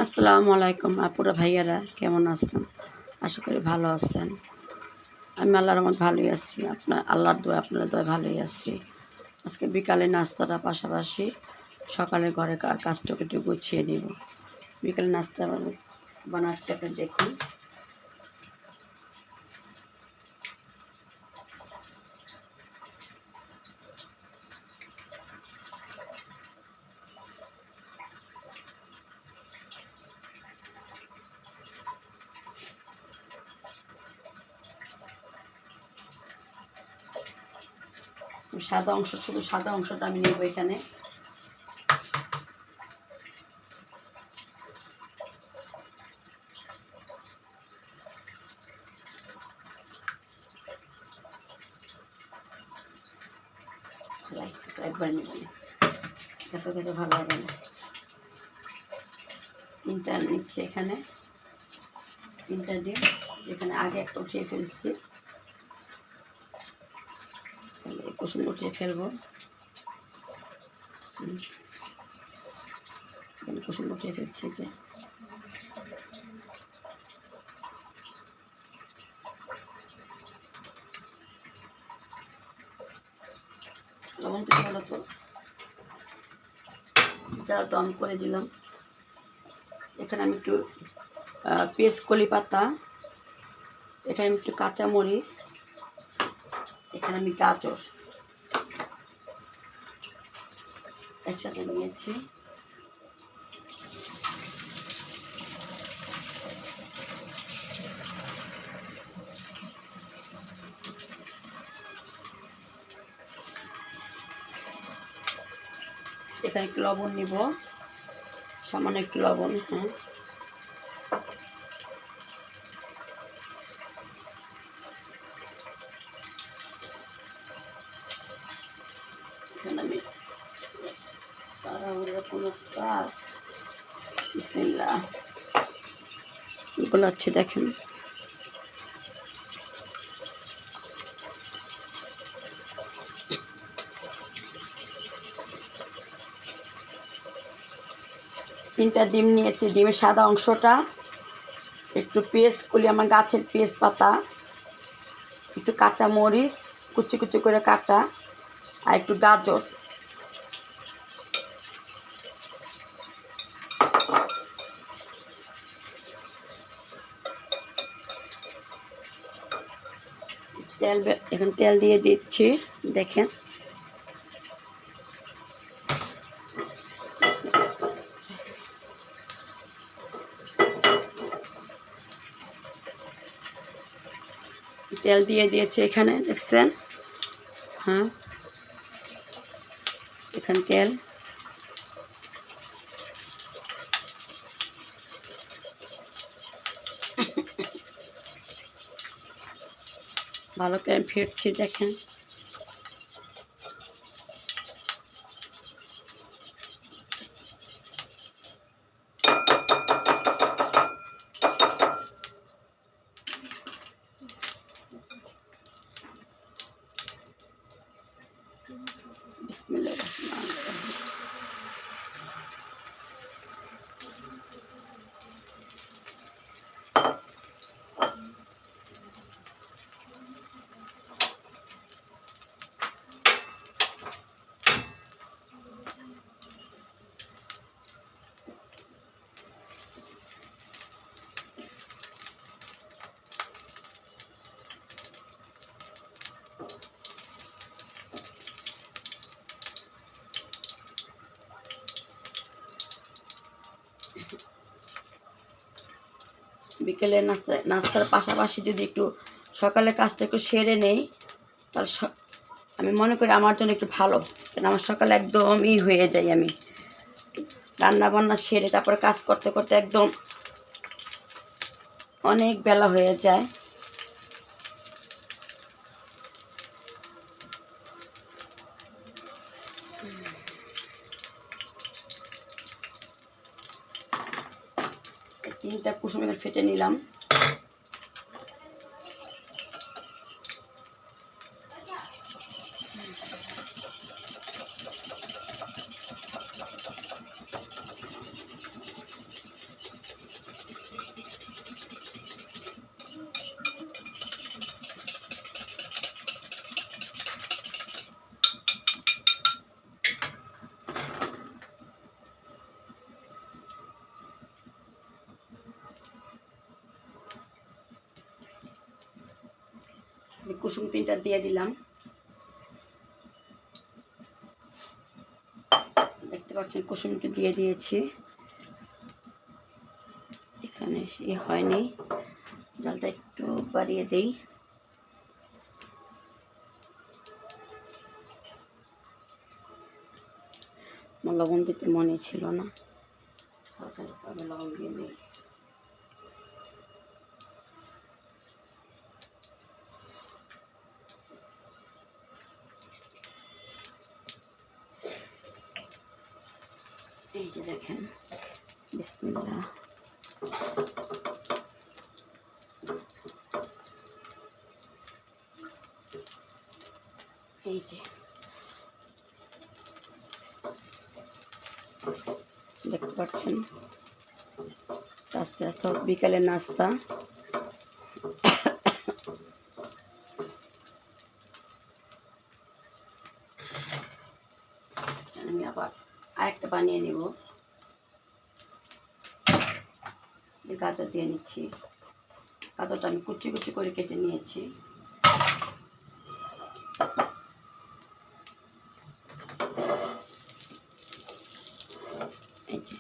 আসসালামু আলাইকুম আপুরা ভাইয়ারা, কেমন আছেন? আশা করি ভালো আছেন। আমি আল্লাহর রহমতে ভালোই আছি। আল্লাহর দোয়ায় আপনার দোয়ায় ভালোই আছি। আজকে বিকালে নাস্তাটা পাশাপাশি সকালে ঘরে কাজটাকে একটু গুছিয়ে নিব। বিকালে নাস্তা বানাচ্ছি, আপনি দেখুন। শুধু সাদা অংশটা আমি নেব এখানে। একবার নেব না, এত খেতে ভালো হবে না। তিনটা নিচ্ছে এখানে, তিনটা ডিম। এখানে আগে একটা উঠিয়ে ফেলছি, কুসুম উঠিয়ে ফেলবো। কুসুম উঠিয়ে ফেলছি যে লবণ দিতে ভালো তো, জালটা অন করে দিলাম। এখানে আমি একটু পেঁয়াজ কলি পাতা, এখানে আমি একটু কাঁচামরিচ, এখানে আমি গাজর একসাথে নিয়েছি। এখানে একটু লবণ নিব, সামান্য একটু লবণ। হ্যাঁ, এখানে আমি তাড়াহুড়োর কোনো কাজ বিসমিল্লাহ গোলাচ্ছি, দেখেন। তিনটা ডিম নিয়েছি, ডিমের সাদা অংশটা, একটু পেস্ট করি আমার গাছের পেস্ট পাতা, একটু কাঁচা মরিচ কুচি কুচি করে কাটা, আর একটু গাজর। এখন তেল দিয়ে দিচ্ছি, দেখেন। তেল দিয়ে দিয়েছি এখানে, দেখছেন? হ্যাঁ, এখানে তেল। ভালো করে ফিরছি, দেখেন। বিসমিল্লাহির রহমানির রহিম। বিকেলে নাস্তার পাশাপাশি যদি একটু সকালে কাজটা একটু সেরে নেই, তাহলে আমি মনে করি আমার জন্য একটু ভালো। কারণ আমার সকালে একদম হয়ে যাই, আমি রান্না বান্না সেরে তারপরে কাজ করতে করতে একদম অনেক বেলা হয়ে যায়। তিনটা কুসুম ফেটে নিলাম। কুসুম 3টা দিয়ে দিলাম। দেখতে পাচ্ছেন কুসুমটি দিয়ে দিয়েছি। এখানে হয়নি, জালটা একটু বাড়িয়ে দেই। আমার লবণ দিতে মনে ছিল না, হালকা হালকা লবণ দিয়ে দিই। এই যে দেখেন, বিসমিল্লাহ। এই যে দেখতে পাচ্ছেন, আস্তে আস্তে বিকালের নাস্তা। আমি আবার আরেকটা বানিয়ে নেব। গাজর দিয়ে নিচ্ছি। গাজরটা আমি কুচি কুচি করে কেটে নিয়েছি। এই যে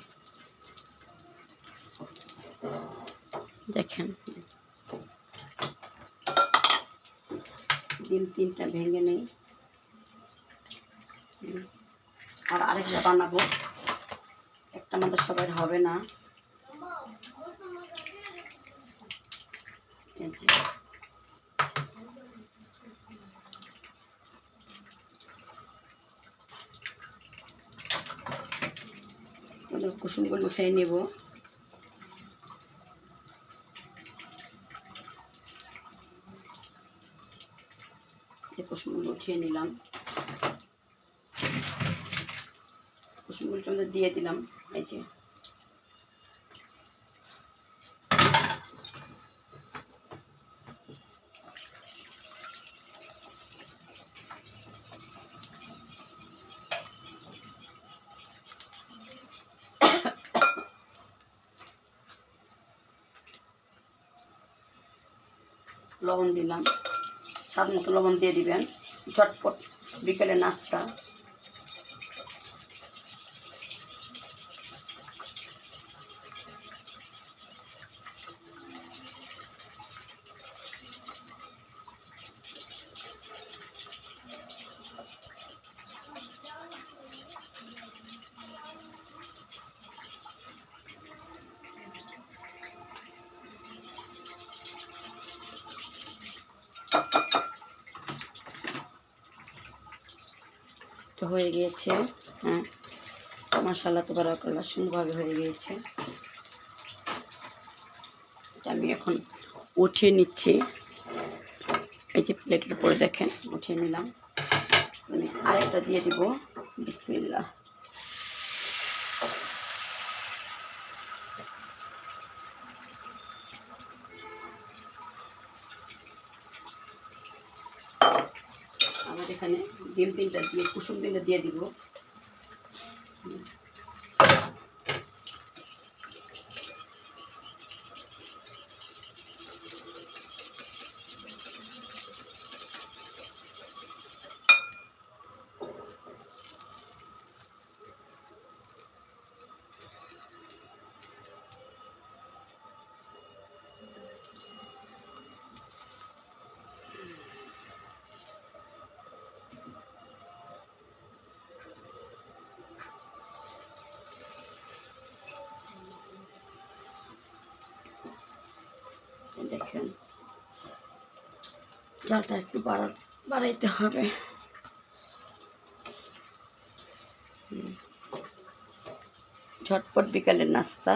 দেখেন, ডিম 3টা ভেঙে নেই। আর আরেকটা বানাবো, একটা আমাদের সবাই হবে না। কুসুমগুলো উঠিয়ে নেব। কুসুমগুলো উঠিয়ে নিলাম। কুসুমগুলো আমাদের দিয়ে দিলাম। এই যে লবণ দিলাম, স্বাদ মতো লবণ দিয়ে দিবেন। ঝটপট বিকেলে নাস্তা। তো হয়ে গিয়েছে। হ্যাঁ, মাশাআল্লাহ তাবারাকাল্লাহ, সুন্দরভাবে হয়ে গিয়েছে। এটা আমি এখন উঠিয়ে নিচ্ছি। এই যে প্লেটের উপরে দেখেন, উঠিয়ে নিলাম। আমি আরেকটা দিয়ে দিব। বিসমিল্লাহ। আমার এখানে ডিম 3টা দিয়ে কুসুম 3টা দিয়ে দিব। দেখেন, জালটা একটু বাড়াইতে হবে। ঝটপট বিকালের নাস্তা।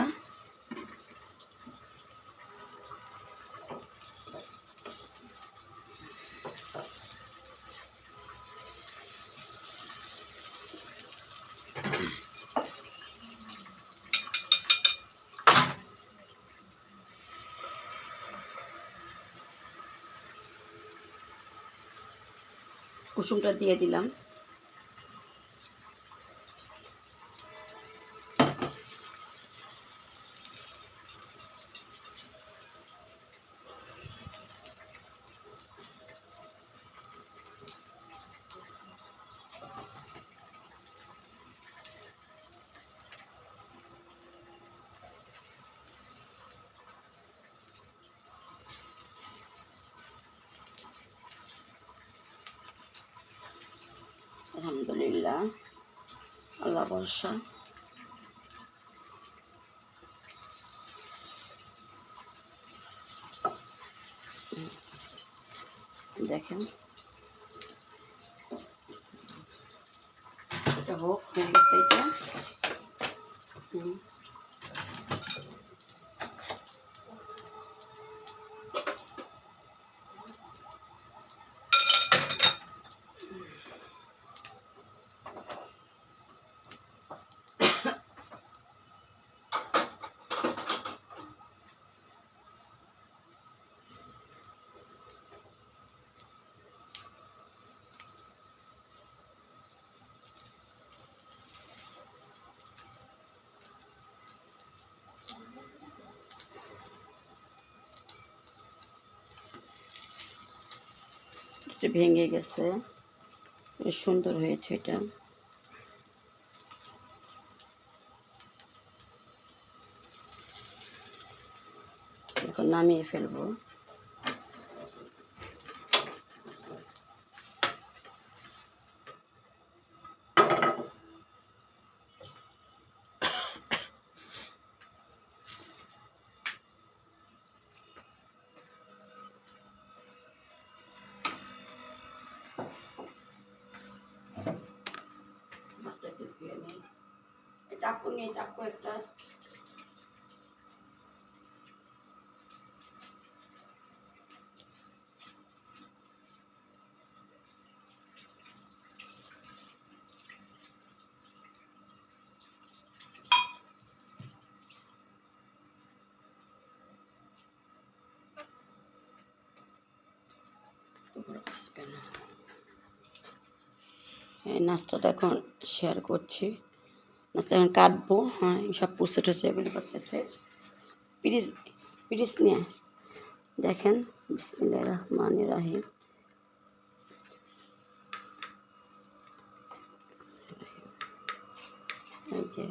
কুসুমটা দিয়ে দিলাম। আলহামদুলিল্লাহ, আল্লাহ ভরসা। দেখেন এটা হোক, হয়ে গেছে এটা। এটা ভেঙে গেছে, বেশ সুন্দর হয়েছে এটা। এখন নামিয়ে ফেলবো। চাকু নিয়ে, চাকু একটা। এই নাস্তাটা এখন শেয়ার করছি, নাস্তা এখন কাটবো। হ্যাঁ, সব পুষে টুসে এগুলি করতেছে। পিরিস পিরিস নিয়ে দেখেন, বিসমিল্লাহির রহমানির রহিম। এই যে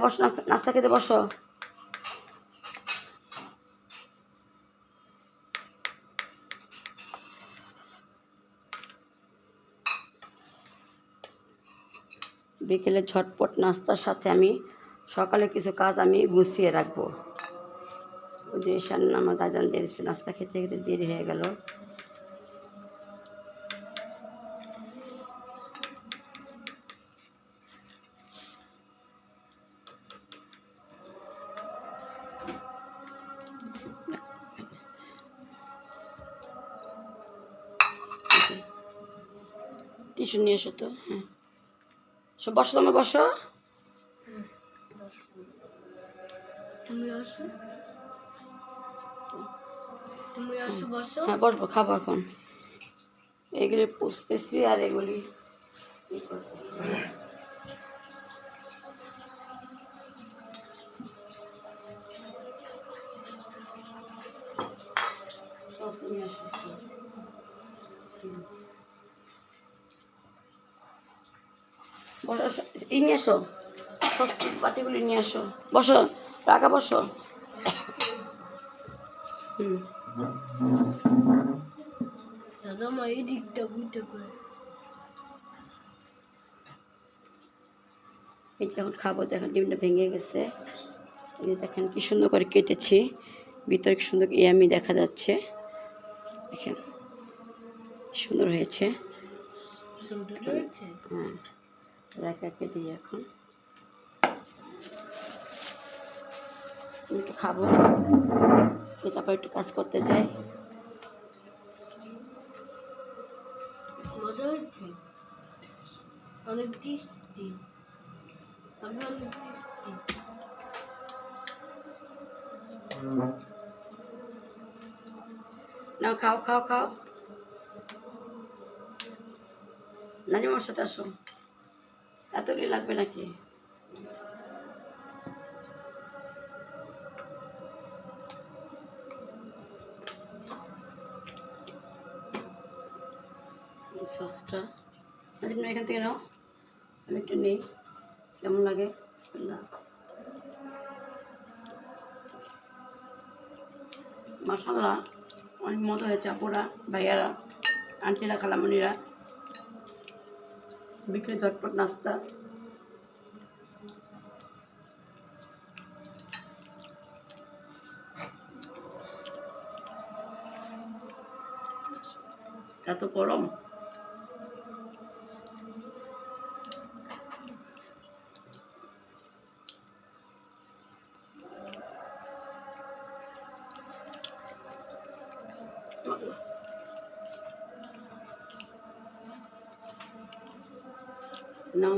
বসো, নাস্তা খেতে বসো। বিকেলে ঝটপট নাস্তার সাথে আমি সকালে কিছু কাজ আমি গুছিয়ে রাখবো। ওই যে ঈশান নামাজ আজান দিয়েছে, নাস্তা খেতে খেতে দেরি হয়ে গেল। টিস্যু নিয়ে এসো তো। হ্যাঁ, সব বসো, তোমরা বসো। হ্যাঁ বসবো, খাবো এখন। এগুলি পুষতেছি আর এগুলি ই করতেছি। সস নিয়ে আসো, সস। বসো, ই নিয়ে আসো, সস বাটিগুলি নিয়ে আসো। বসো, টাকা বসো। দাদা মা এই দিকটা বুঝতে করে। এই যে এখন খাবো। দেখেন ডিমটা ভেঙে গেছে, এই যে দেখেন কি সুন্দর করে কেটেছি, ভিতরে কি সুন্দর ইয়ামি দেখা যাচ্ছে। দেখেন সুন্দর হয়েছে। হ্যাঁ, একে দিই এখন একটু খাবো, তারপর একটু কাজ করতে যাই। মজা হচ্ছে, অনেক টেস্টি, অনেক টেস্টি। নাও, খাও খাও খাও। নাজিম আমার সাথে আসো, এতগুলি লাগবে নাকি? সসটা নাজিম না, এখান থেকে নাও, আমি একটু নিই, কেমন লাগে। বিসমিল্লাহ। মাশাআল্লাহ, অনেক মজা হয়েছে। আপুরা, ভাইয়ারা, আন্টিরা, খালামণিরা বিকেলে ঝটপট নাস্তা। এত গরম, নাও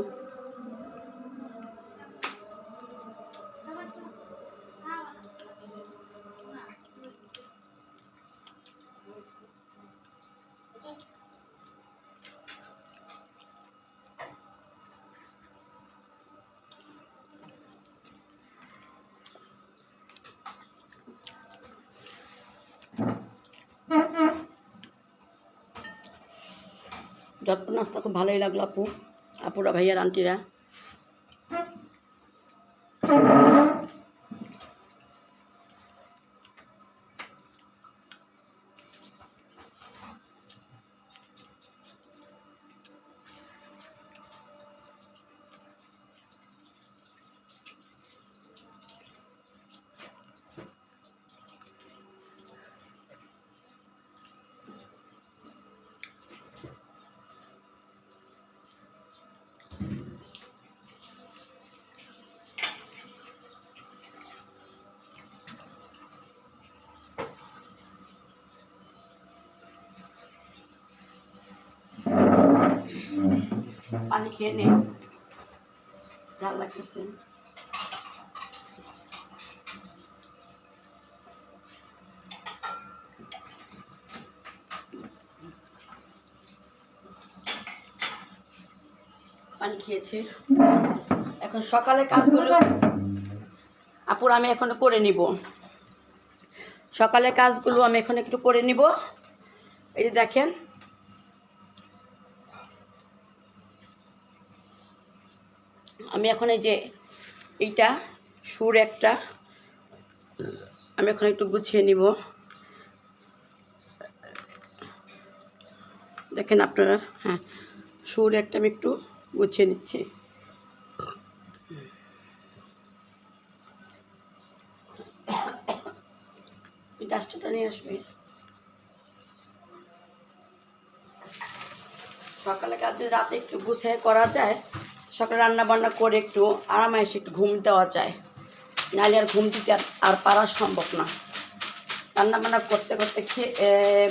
ঝটপট নাস্তা খুব ভালোই লাগলো আপু, আপুরা, ভাইয়ার, আন্টিরা। পানি খেয়ে নে, ঝাল লাগতেছে। পানি খেয়েছে। এখন সকালে কাজগুলো আপুর আমি এখন করে নিব। সকালে কাজগুলো আমি এখন একটু করে নিব। এই যে দেখেন, আমি এখন এই যে এইটা সুর একটা আমি এখন একটু গুছিয়ে নিব। দেখেন আপনারা, হ্যাঁ, সুর একটা আমি একটু গুছিয়ে নিচ্ছি। ডাস্টারটা নিয়ে আসবে। সকালে কাজ যদি রাতে একটু গুছিয়ে করা যায়, সকালে রান্না বান্না করে একটু আরামে এসে একটু ঘুম দেওয়া যায়, নাহলে আর ঘুম দিতে আর পারা সম্ভব না। রান্না বান্না করতে করতে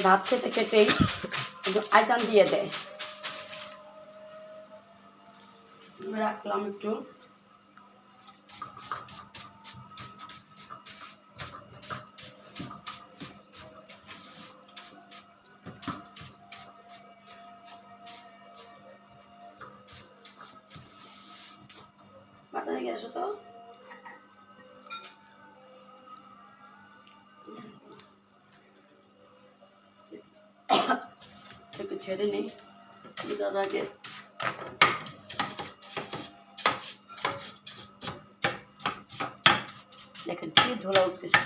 ভাত খেতে খেতেই একটু আজান দিয়ে দেয়। রাখলাম একটু। বাটা নিয়ে আসো তো। একটু ছেড়ে নিই তার আগে। দেখেন কি ধুলা উঠতেছে,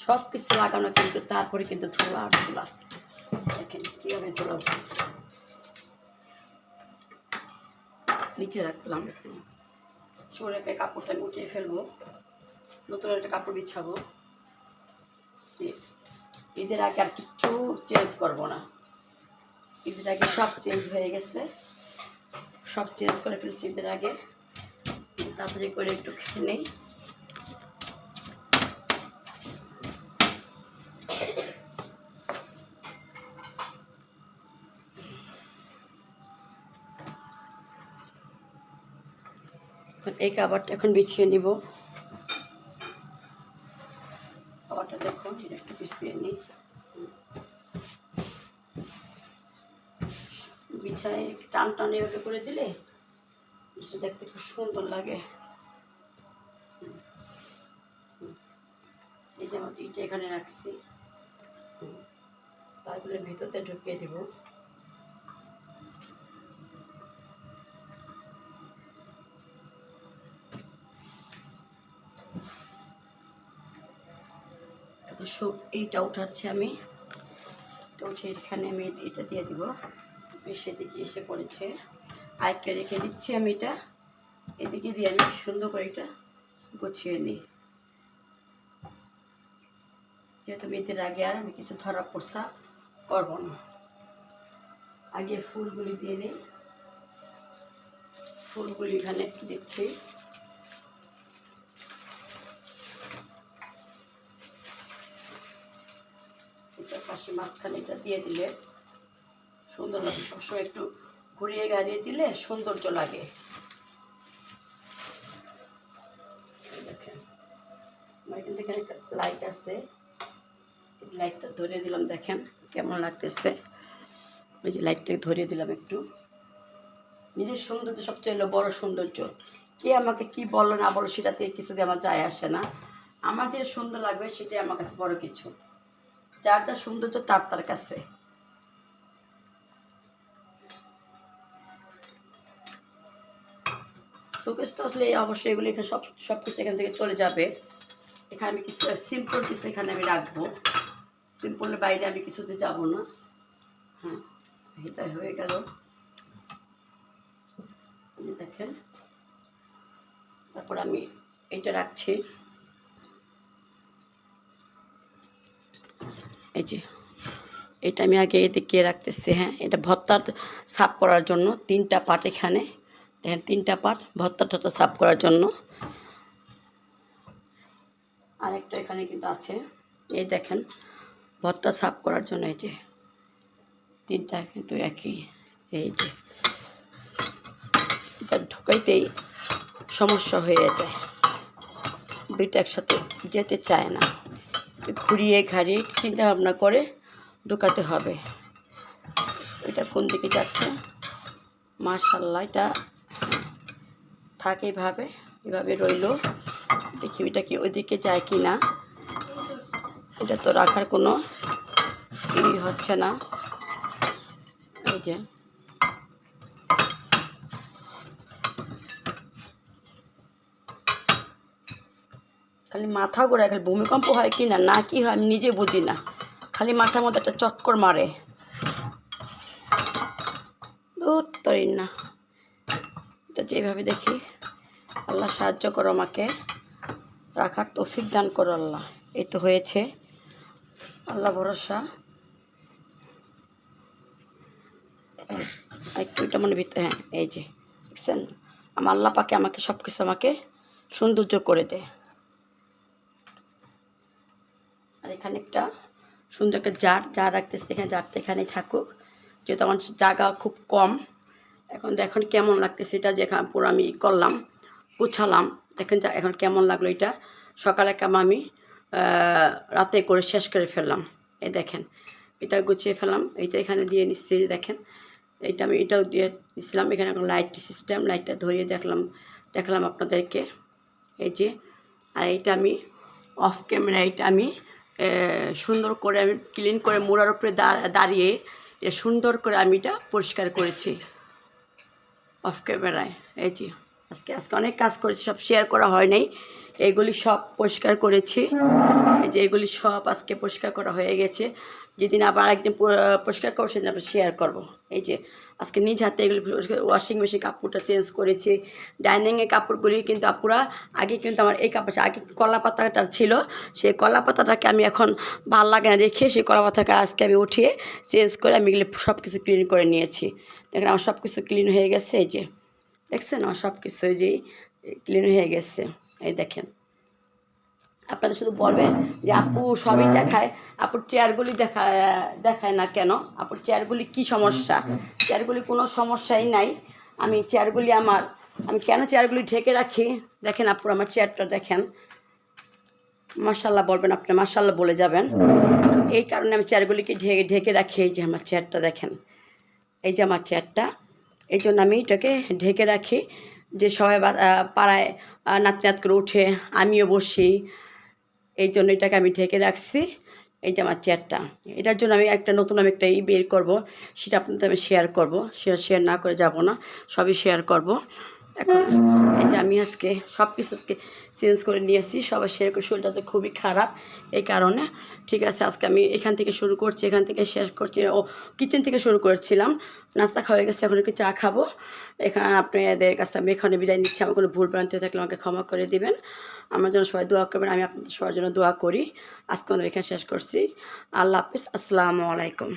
সব কিছু লাগানো কিন্তু তারপরে কিন্তু ধুলা আর ধুলা। দেখেন কীভাবে ধুলা উঠতেছে। নিচে রাখলাম। সরে একটা কাপড়টা আমি উঠিয়ে ফেলবো, নতুন একটা কাপড় বিছাবো। ঈদের আগে আর কিচ্ছু চেঞ্জ করবো না। ঈদের আগে সব চেঞ্জ হয়ে গেছে, সব চেঞ্জ করে ফেলছি ঈদের আগে। তাড়াতাড়ি করে একটু খেয়ে নেই। এখন এই কাবারটা এখন বিছিয়ে নিব। কাবারটা দেখো, এটা একটু বিছিয়ে নিই। বিছায় টান টান এভাবে করে দিলে দেখতে খুব সুন্দর লাগে। এই যে আমার ইটা এখানে রাখছি, তারপরে ভিতরতে ঢুকিয়ে দিব। এইটা উঠাচ্ছি আমি, এটা উঠে এখানে আমি এটা দিয়ে দিব। সেদিকে এসে পড়েছে। আরেকটা রেখে দিচ্ছি আমি, এটা এদিকে দিয়ে আমি সুন্দর করে এটা গুছিয়ে নিই, যেহেতু ঈদের আগে আর আমি কিছু ধরা পোষা করবো না। আগে ফুলগুলি দিয়ে নিই, ফুলগুলি এখানে দিচ্ছি। এটা পাশে মাঝখানে এটা দিয়ে দিলে সুন্দর লাগে, সবসময় একটু ঘুরিয়ে গাড়িয়ে দিলে সৌন্দর্য লাগে। দেখেন আমার কিন্তু এখানে একটা লাইট আছে, লাইটটা ধরিয়ে দিলাম, দেখেন কেমন লাগতেছে। ওই যে লাইটটাকে ধরিয়ে দিলাম একটু। নিজের সৌন্দর্য সবচেয়ে হলো বড় সৌন্দর্য। কে আমাকে কি বলো না বলো সেটাতে কিছু দিয়ে আমার যায় আসে না, আমার যে সুন্দর লাগবে সেটাই আমার কাছে বড় কিছু। যার যা সৌন্দর্য তার তার কাছে। শোকেসটা আসলে অবশ্যই এগুলো এখানে সব কিছু এখান থেকে চলে যাবে। এখানে আমি কিছু সিম্পল কিছু এখানে আমি রাখবো, সিম্পলের বাইরে আমি কিছুতে যাব না। হ্যাঁ, এটা হয়ে গেল। দেখেন তারপর আমি এটা রাখছি, এই যে এটা আমি আগে এদিকে রাখতেছি। হ্যাঁ, এটা ভর্তা সাফ করার জন্য 3টা পাট, এখানে দেখেন 3টা পাট ভর্তা সাফ করার জন্য। আরেকটা এখানে কিন্তু আছে, এই দেখেন ভর্তা সাফ করার জন্য। এই যে 3টা কিন্তু একই। এই যে এটা ঢুকাইতেই সমস্যা হয়ে যায়, দুইটা একসাথে যেতে চায় না, ঘুরিয়ে ঘাড়িয়ে চিন্তা ভাবনা করে ঢুকাতে হবে। এটা কোন দিকে যাচ্ছে, মাশাআল্লাহ এটা থাকে এভাবে, এভাবে রইল। দেখি এটা কি ওইদিকে যায় কি না, এটা তো রাখার কোনো হচ্ছে না। এই যে খালি মাথা ঘোরায়, খালি ভূমিকম্প হয় কি না না কি হয় আমি নিজে বুঝি না, খালি মাথার মধ্যে একটা চক্কর মারে। দূর তরি না, এটা যেভাবে দেখি। আল্লাহ সাহায্য করো আমাকে, রাখার তৌফিক দান করো আল্লাহ। এই তো হয়েছে, আল্লাহ ভরসা। একটু এটা মনে ভিতরে, হ্যাঁ এই যে দেখছেন আমার আল্লাহ পাকে আমাকে সব কিছু আমাকে সৌন্দর্য করে দেয়। আর এখানে একটা সুন্দর একটা জার রাখতেছে, এখানে জারটা এখানেই থাকুক, যেহেতু আমার জায়গা খুব কম। এখন কেমন লাগতেছে এটা, যে পুরো আমি করলাম গুছালাম, দেখেন এখন কেমন লাগলো। এটা সকালে কেমন আমি রাতে করে শেষ করে ফেললাম। এই দেখেন এটা গুছিয়ে ফেললাম, এইটা এখানে দিয়ে নিচ্ছি। দেখেন এইটা আমি এটাও দিয়ে দিচ্ছিলাম। এখানে এখন লাইট সিস্টেম, লাইটটা ধরিয়ে দেখলাম আপনাদেরকে। এই যে আর এইটা আমি অফ ক্যামেরা, এটা আমি সুন্দর করে আমি ক্লিন করে মোড়ার উপরে দাঁড়িয়ে সুন্দর করে আমি এটা পরিষ্কার করেছি অফ ক্যামেরায়। এই যে আজকে অনেক কাজ করেছি, সব শেয়ার করা হয় নাই, এইগুলি সব পরিষ্কার করেছি। এই যে এগুলি সব আজকে পরিষ্কার করা হয়ে গেছে, যেদিন আবার একদিন পরিষ্কার করবো সেদিন আমরা শেয়ার করবো। এই যে আজকে নিজ হাতে এগুলি ওয়াশিং মেশিন কাপড়টা চেঞ্জ করেছি। ডাইনিংয়ের কাপড়গুলি কিন্তু আপুরা আগে কিন্তু আমার এই কাপড় আগে কলা পাতাটা ছিল, সেই কলা পাতাটাকে আমি এখন ভালো লাগে না দেখে সেই কলা পাতাকে আজকে আমি উঠিয়ে চেঞ্জ করে আমি এগুলি সব কিছু ক্লিন করে নিয়েছি। দেখেন আমার সব কিছু ক্লিন হয়ে গেছে। এই যে দেখছেন আমার সব কিছু এই যে ক্লিন হয়ে গেছে। এই দেখেন আপনারা শুধু বলবেন যে আপু সবই দেখায়, আপুর চেয়ারগুলি দেখায় না কেন, আপুর চেয়ারগুলি কী সমস্যা? চেয়ারগুলি কোনো সমস্যাই নাই। আমি কেন চেয়ারগুলি ঢেকে রাখি, দেখেন আপুর আমার চেয়ারটা দেখেন, মাশাআল্লাহ বলবেন, আপনি মাশাআল্লাহ বলে যাবেন। এই কারণে আমি চেয়ারগুলিকে ঢেকে রাখি। এই যে আমার চেয়ারটা দেখেন, এই যে আমার চেয়ারটা, এই জন্য আমি এটাকে ঢেকে রাখি, যে সবাই পাড়ায় নাত করে উঠে আমিও বসি, এই জন্য এটাকে আমি ঢেকে রাখছি। এই যে আমার চেয়ারটা, এটার জন্য আমি নতুন একটা বের করব, সেটা আপনাদের আমি শেয়ার করব, সেটা শেয়ার না করে যাব না, সবই শেয়ার করব। এখন এই যে আমি আজকে সব কিছু আজকে চেঞ্জ করে নিয়েছি, সবার শেয়ার করে, শরীরটা যে খুবই খারাপ এই কারণে। ঠিক আছে, আজকে আমি এখান থেকে শুরু করছি, এখান থেকে শেষ করছি। ও কিচেন থেকে শুরু করেছিলাম, নাস্তা খাওয়া হয়ে গেছে, এখন একটু চা খাবো। এখানে আপনাদের কাছে আমি এখানে বিদায় নিচ্ছি। আমার কোনো ভুল ভ্রান্তি থাকলে আমাকে ক্ষমা করে দিবেন। আমার জন্য সবাই দোয়া করবেন, আমি আপনাদের সবার জন্য দোয়া করি। আজকে আমাদের এখানে শেষ করছি। আল্লাহ হাফিজ, আসসালামু আলাইকুম।